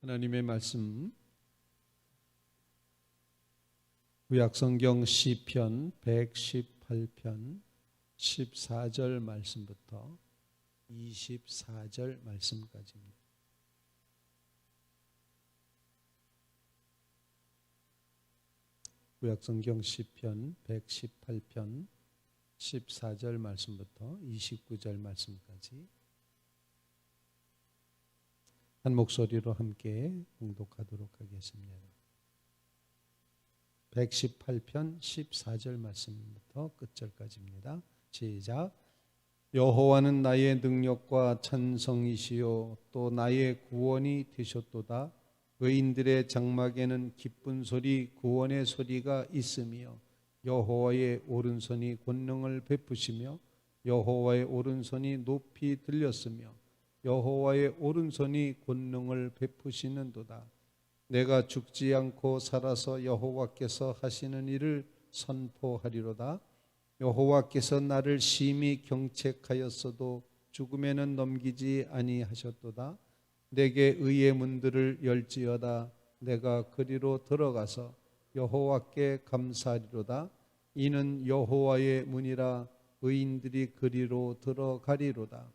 하나님의 말씀 구약성경 시편 118편 14절 말씀부터 24절 말씀까지입니다. 구약성경 시편 118편 14절 말씀부터 29절 말씀까지 한 목소리로 함께 봉독하도록 하겠습니다. 118편 14절 말씀부터 끝절까지입니다. 시작. 여호와는 나의 능력과 찬성이시요 또 나의 구원이 되셨도다. 의인들의 장막에는 기쁜 소리 구원의 소리가 있으며 여호와의 오른손이 권능을 베푸시며 여호와의 오른손이 높이 들렸으며 여호와의 오른손이 권능을 베푸시는도다. 내가 죽지 않고 살아서 여호와께서 하시는 일을 선포하리로다. 여호와께서 나를 심히 경책하였어도 죽음에는 넘기지 아니하셨도다. 내게 의의 문들을 열지어다. 내가 그리로 들어가서 여호와께 감사하리로다. 이는 여호와의 문이라. 의인들이 그리로 들어가리로다.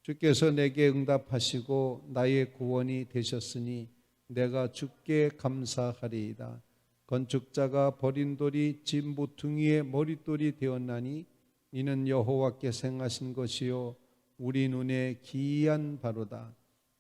주께서 내게 응답하시고 나의 구원이 되셨으니 내가 주께 감사하리이다. 건축자가 버린 돌이 집 모퉁이의 머릿돌이 되었나니 이는 여호와께서 행하신 것이요 우리 눈에 기이한 바로다.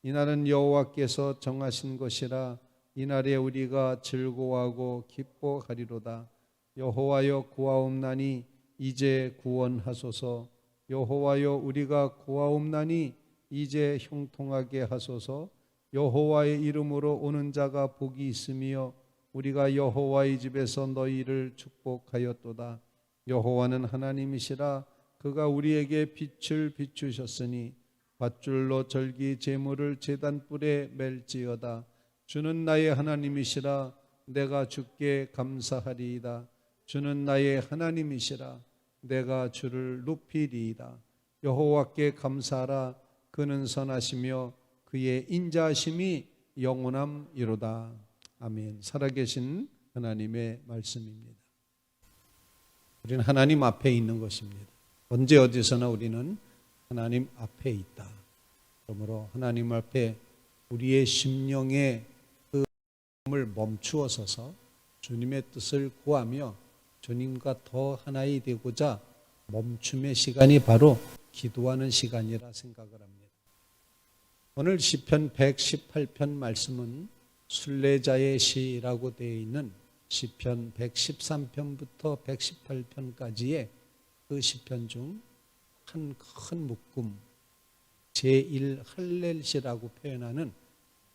이날은 여호와께서 정하신 것이라. 이날에 우리가 즐거워하고 기뻐하리로다. 여호와여 구하옵나니 이제 구원하소서. 여호와여 우리가 구하옵나니 이제 형통하게 하소서. 여호와의 이름으로 오는 자가 복이 있으며 우리가 여호와의 집에서 너희를 축복하였도다. 여호와는 하나님이시라. 그가 우리에게 빛을 비추셨으니 밧줄로 절기 제물을 제단불에 맬지어다. 주는 나의 하나님이시라. 내가 주께 감사하리이다. 주는 나의 하나님이시라. 내가 주를 높이리이다. 여호와께 감사하라. 그는 선하시며 그의 인자하심이 영원함이로다. 아멘. 살아계신 하나님의 말씀입니다. 우리는 하나님 앞에 있는 것입니다. 언제 어디서나 우리는 하나님 앞에 있다. 그러므로 하나님 앞에 우리의 심령의 그 마음을 멈추어 서서 주님의 뜻을 구하며 주님과 더 하나이 되고자 멈춤의 시간이 바로 기도하는 시간이라 생각을 합니다. 오늘 시편 118편 말씀은 순례자의 시라고 되어 있는 시편 113편부터 118편까지의 그 시편 중 한 큰 묶음 제1 할렐시라고 표현하는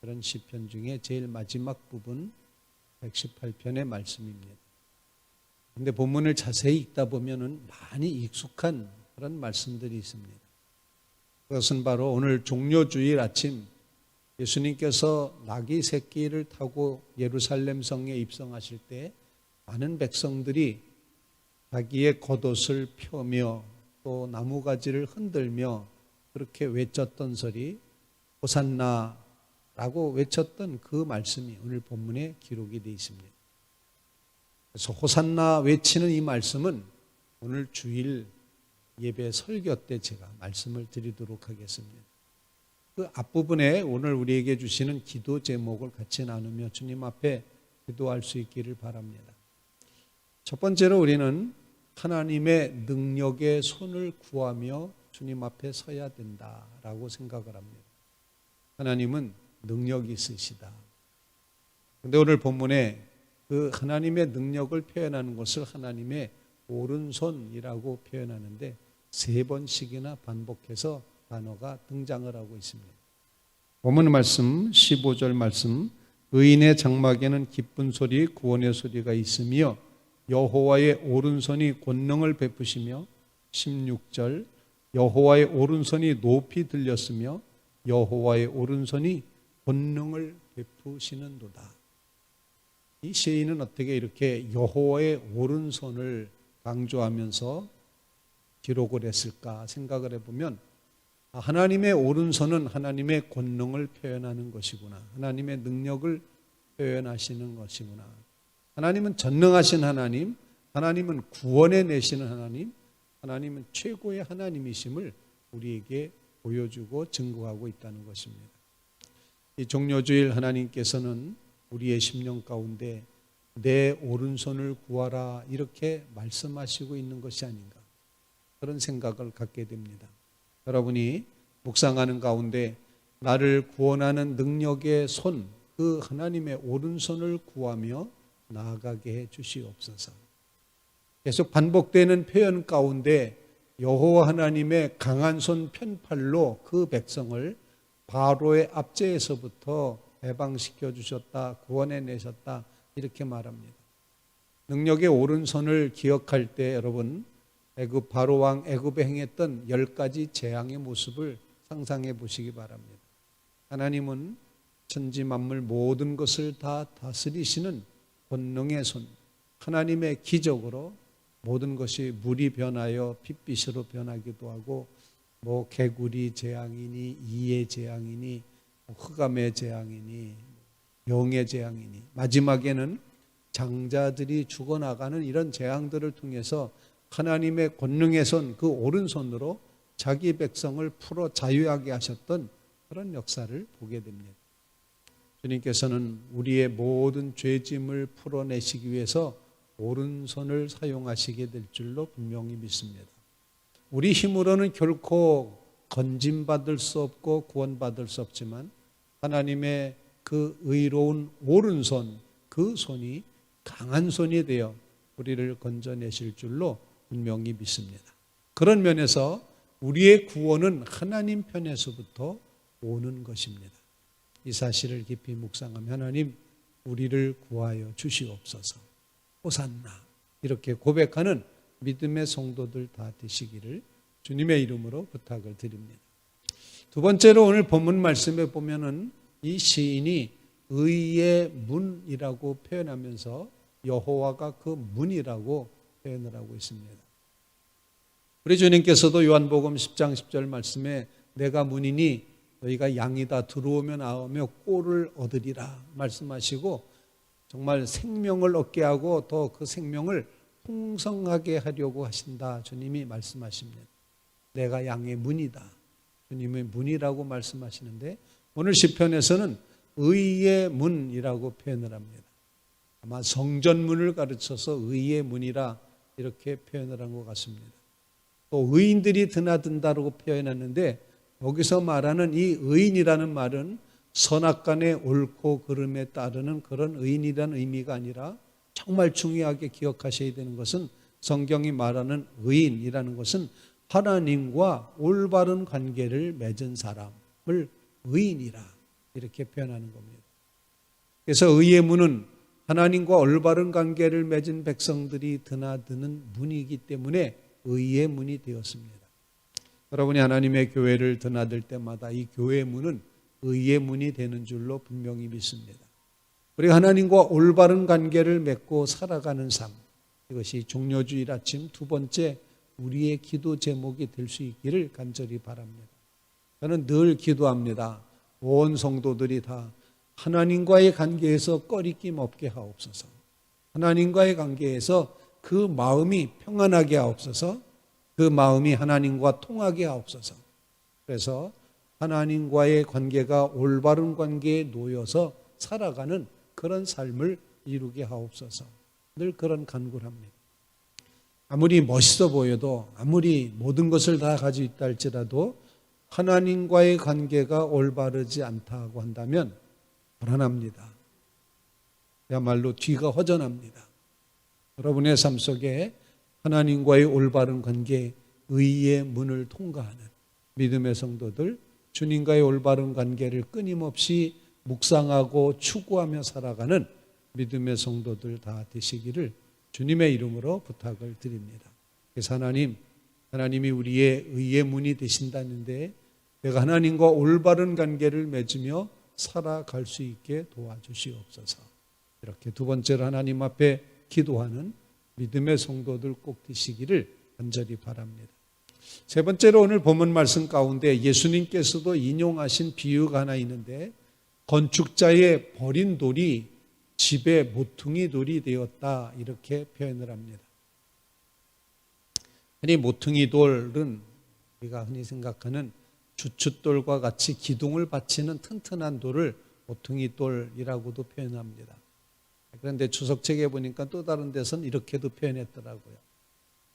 그런 시편 중에 제일 마지막 부분 118편의 말씀입니다. 그런데 본문을 자세히 읽다 보면은 많이 익숙한 그런 말씀들이 있습니다. 그것은 바로 오늘 종료주일 아침 예수님께서 나귀 새끼를 타고 예루살렘 성에 입성하실 때 많은 백성들이 자기의 겉옷을 펴며 또 나무가지를 흔들며 그렇게 외쳤던 소리 호산나라고 외쳤던 그 말씀이 오늘 본문에 기록이 되어 있습니다. 그래서 호산나 외치는 이 말씀은 오늘 주일 예배 설교 때 제가 말씀을 드리도록 하겠습니다. 그 앞부분에 오늘 우리에게 주시는 기도 제목을 같이 나누며 주님 앞에 기도할 수 있기를 바랍니다. 첫 번째로 우리는 하나님의 능력의 손을 구하며 주님 앞에 서야 된다라고 생각을 합니다. 하나님은 능력이 있으시다. 그런데 오늘 본문에 그 하나님의 능력을 표현하는 것을 하나님의 오른손이라고 표현하는데 3번씩이나 반복해서 단어가 등장을 하고 있습니다. 본문 말씀 15절 말씀 의인의 장막에는 기쁜 소리 구원의 소리가 있으며 여호와의 오른손이 권능을 베푸시며 16절 여호와의 오른손이 높이 들렸으며 여호와의 오른손이 권능을 베푸시는도다. 이 시인은 어떻게 이렇게 여호와의 오른손을 강조하면서 기록을 했을까 생각을 해보면 하나님의 오른손은 하나님의 권능을 표현하는 것이구나. 하나님의 능력을 표현하시는 것이구나. 하나님은 전능하신 하나님, 하나님은 구원해 내시는 하나님, 하나님은 최고의 하나님이심을 우리에게 보여주고 증거하고 있다는 것입니다. 이 종료주일 하나님께서는 우리의 심령 가운데 내 오른손을 구하라 이렇게 말씀하시고 있는 것이 아닌가, 그런 생각을 갖게 됩니다. 여러분이 묵상하는 가운데 나를 구원하는 능력의 손, 그 하나님의 오른손을 구하며 나아가게 해 주시옵소서. 계속 반복되는 표현 가운데 여호와 하나님의 강한 손 편팔로 그 백성을 바로의 압제에서부터 해방시켜 주셨다, 구원해 내셨다, 이렇게 말합니다. 능력의 오른손을 기억할 때 여러분, 애굽 바로 왕 애굽에 행했던 10가지 재앙의 모습을 상상해 보시기 바랍니다. 하나님은 천지 만물 모든 것을 다 다스리시는 권능의 손, 하나님의 기적으로 모든 것이 물이 변하여 핏빛으로 변하기도 하고, 개구리 재앙이니 이의 재앙이니 흑암의 재앙이니 병의 재앙이니, 마지막에는 장자들이 죽어나가는 이런 재앙들을 통해서 하나님의 권능의 손, 그 오른손으로 자기 백성을 풀어 자유하게 하셨던 그런 역사를 보게 됩니다. 주님께서는 우리의 모든 죄짐을 풀어내시기 위해서 오른손을 사용하시게 될 줄로 분명히 믿습니다. 우리 힘으로는 결코 건짐받을 수 없고 구원받을 수 없지만 하나님의 그 의로운 오른손, 그 손이 강한 손이 되어 우리를 건져내실 줄로 분명히 믿습니다. 그런 면에서 우리의 구원은 하나님 편에서부터 오는 것입니다. 이 사실을 깊이 묵상하며 하나님, 우리를 구하여 주시옵소서, 호산나, 이렇게 고백하는 믿음의 성도들 다 되시기를 주님의 이름으로 부탁을 드립니다. 두 번째로 오늘 본문 말씀에 보면은 이 시인이 의의 문이라고 표현하면서 여호와가 그 문이라고 표현을 하고 있습니다. 우리 주님께서도 요한복음 10장 10절 말씀에 내가 문이니 너희가 양이다, 들어오며 나오며 꼴을 얻으리라 말씀하시고, 정말 생명을 얻게 하고 또 그 생명을 풍성하게 하려고 하신다 주님이 말씀하십니다. 내가 양의 문이다, 주님의 문이라고 말씀하시는데, 오늘 시편에서는 의의 문이라고 표현을 합니다. 아마 성전문을 가르쳐서 의의 문이라 이렇게 표현을 한 것 같습니다. 또 의인들이 드나든다라고 표현했는데, 여기서 말하는 이 의인이라는 말은 선악간의 옳고 그름에 따르는 그런 의인이라는 의미가 아니라, 정말 중요하게 기억하셔야 되는 것은 성경이 말하는 의인이라는 것은 하나님과 올바른 관계를 맺은 사람을 의인이라 이렇게 표현하는 겁니다. 그래서 의의 문은 하나님과 올바른 관계를 맺은 백성들이 드나드는 문이기 때문에 의의 문이 되었습니다. 여러분이 하나님의 교회를 드나들 때마다 이 교회의 문은 의의 문이 되는 줄로 분명히 믿습니다. 우리가 하나님과 올바른 관계를 맺고 살아가는 삶, 이것이 종료주일 아침 두 번째 우리의 기도 제목이 될 수 있기를 간절히 바랍니다. 저는 늘 기도합니다. 온 성도들이 다 하나님과의 관계에서 꺼리낌 없게 하옵소서, 하나님과의 관계에서 그 마음이 평안하게 하옵소서, 그 마음이 하나님과 통하게 하옵소서. 그래서 하나님과의 관계가 올바른 관계에 놓여서 살아가는 그런 삶을 이루게 하옵소서. 늘 그런 간구를 합니다. 아무리 멋있어 보여도, 아무리 모든 것을 다 가지고 있다 할지라도 하나님과의 관계가 올바르지 않다고 한다면 불안합니다. 그야말로 뒤가 허전합니다. 여러분의 삶 속에 하나님과의 올바른 관계, 의의 문을 통과하는 믿음의 성도들, 주님과의 올바른 관계를 끊임없이 묵상하고 추구하며 살아가는 믿음의 성도들 다 되시기를 주님의 이름으로 부탁을 드립니다. 그래서 하나님이 우리의 의의 문이 되신다는데, 내가 하나님과 올바른 관계를 맺으며 살아갈 수 있게 도와주시옵소서. 이렇게 두 번째로 하나님 앞에 기도하는 믿음의 성도들 꼭 되시기를 간절히 바랍니다. 세 번째로 오늘 본문 말씀 가운데 예수님께서도 인용하신 비유가 하나 있는데 건축자의 버린 돌이 집의 모퉁이 돌이 되었다 이렇게 표현을 합니다. 흔히 모퉁이 돌은 우리가 흔히 생각하는 주춧돌과 같이 기둥을 받치는 튼튼한 돌을 모퉁이 돌이라고도 표현합니다. 그런데 주석책에 보니까 또 다른 데서는 이렇게도 표현했더라고요.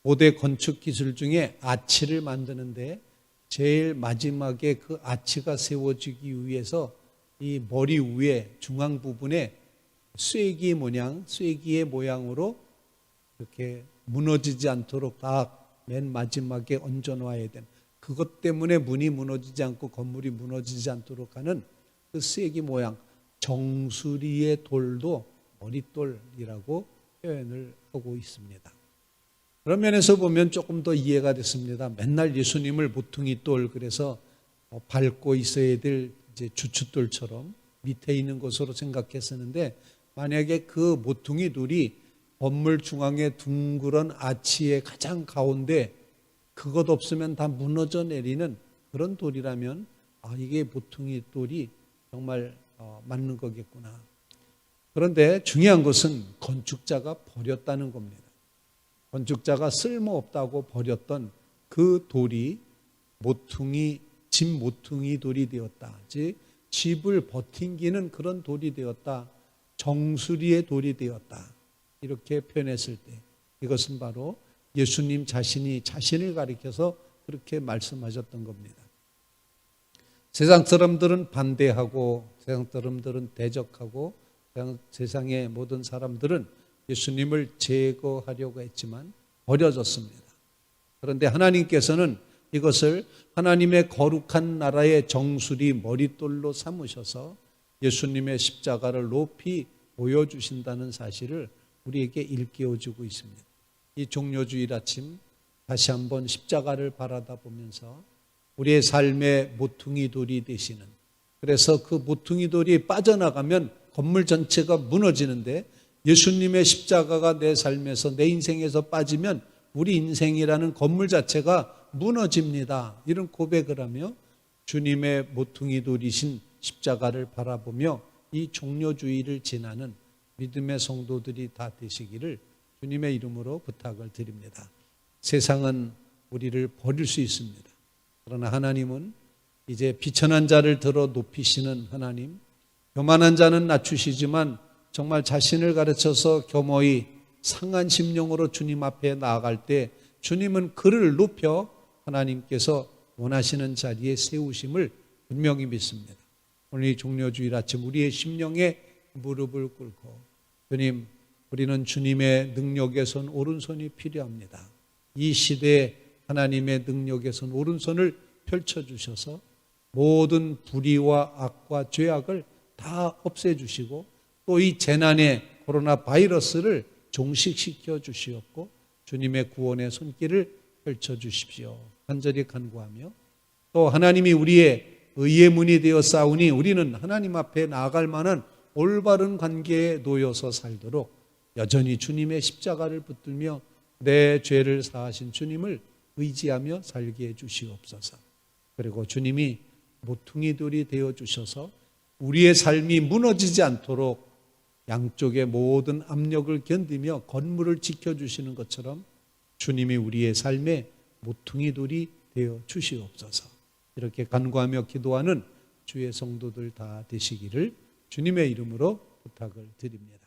고대 건축 기술 중에 아치를 만드는데 제일 마지막에 그 아치가 세워지기 위해서 이 머리 위에 중앙 부분에 쐐기 모양, 쐐기의 모양으로 이렇게 무너지지 않도록 다 맨 마지막에 얹어 놔야 되는, 그것 때문에 문이 무너지지 않고 건물이 무너지지 않도록 하는 그 쐐기 모양, 정수리의 돌도 머릿돌이라고 표현을 하고 있습니다. 그런 면에서 보면 조금 더 이해가 됐습니다. 맨날 예수님을 모퉁이 돌, 그래서 밟고 있어야 될 이제 주춧돌처럼 밑에 있는 것으로 생각했었는데, 만약에 그 모퉁이 돌이 건물 중앙의 둥그런 아치의 가장 가운데 그것 없으면 다 무너져 내리는 그런 돌이라면 이게 모퉁이 돌이 정말 맞는 거겠구나. 그런데 중요한 것은 건축자가 버렸다는 겁니다. 건축자가 쓸모없다고 버렸던 그 돌이 집 모퉁이 돌이 되었다. 즉 집을 버팅기는 그런 돌이 되었다. 정수리의 돌이 되었다. 이렇게 표현했을 때 이것은 바로 예수님 자신이 자신을 가리켜서 그렇게 말씀하셨던 겁니다. 세상 사람들은 반대하고 세상 사람들은 대적하고 세상의 모든 사람들은 예수님을 제거하려고 했지만 버려졌습니다. 그런데 하나님께서는 이것을 하나님의 거룩한 나라의 정수리 머릿돌로 삼으셔서 예수님의 십자가를 높이 보여주신다는 사실을 우리에게 일깨워주고 있습니다. 이 종료주일 아침 다시 한번 십자가를 바라다 보면서 우리의 삶의 모퉁이 돌이 되시는, 그래서 그 모퉁이 돌이 빠져나가면 건물 전체가 무너지는데 예수님의 십자가가 내 삶에서 내 인생에서 빠지면 우리 인생이라는 건물 자체가 무너집니다. 이런 고백을 하며 주님의 모퉁이 돌이신 십자가를 바라보며 이 종료주일을 지나는 믿음의 성도들이 다 되시기를 주님의 이름으로 부탁을 드립니다. 세상은 우리를 버릴 수 있습니다. 그러나 하나님은 이제 비천한 자를 들어 높이시는 하나님, 교만한 자는 낮추시지만 정말 자신을 가르쳐서 겸허히 상한 심령으로 주님 앞에 나아갈 때 주님은 그를 높여 하나님께서 원하시는 자리에 세우심을 분명히 믿습니다. 오늘 이 종료주일 아침 우리의 심령에 무릎을 꿇고, 주님, 우리는 주님의 능력에 선 오른손이 필요합니다. 이 시대에 하나님의 능력에 선 오른손을 펼쳐주셔서 모든 불의와 악과 죄악을 다 없애주시고 또 이 재난의 코로나 바이러스를 종식시켜 주시옵고 주님의 구원의 손길을 펼쳐주십시오. 간절히 간구하며, 또 하나님이 우리의 의의 문이 되어 싸우니 우리는 하나님 앞에 나아갈 만한 올바른 관계에 놓여서 살도록 여전히 주님의 십자가를 붙들며 내 죄를 사하신 주님을 의지하며 살게 해주시옵소서. 그리고 주님이 모퉁이 돌이 되어주셔서 우리의 삶이 무너지지 않도록 양쪽의 모든 압력을 견디며 건물을 지켜주시는 것처럼 주님이 우리의 삶에 모퉁이 돌이 되어주시옵소서. 이렇게 간구하며 기도하는 주의 성도들 다 되시기를 주님의 이름으로 부탁을 드립니다.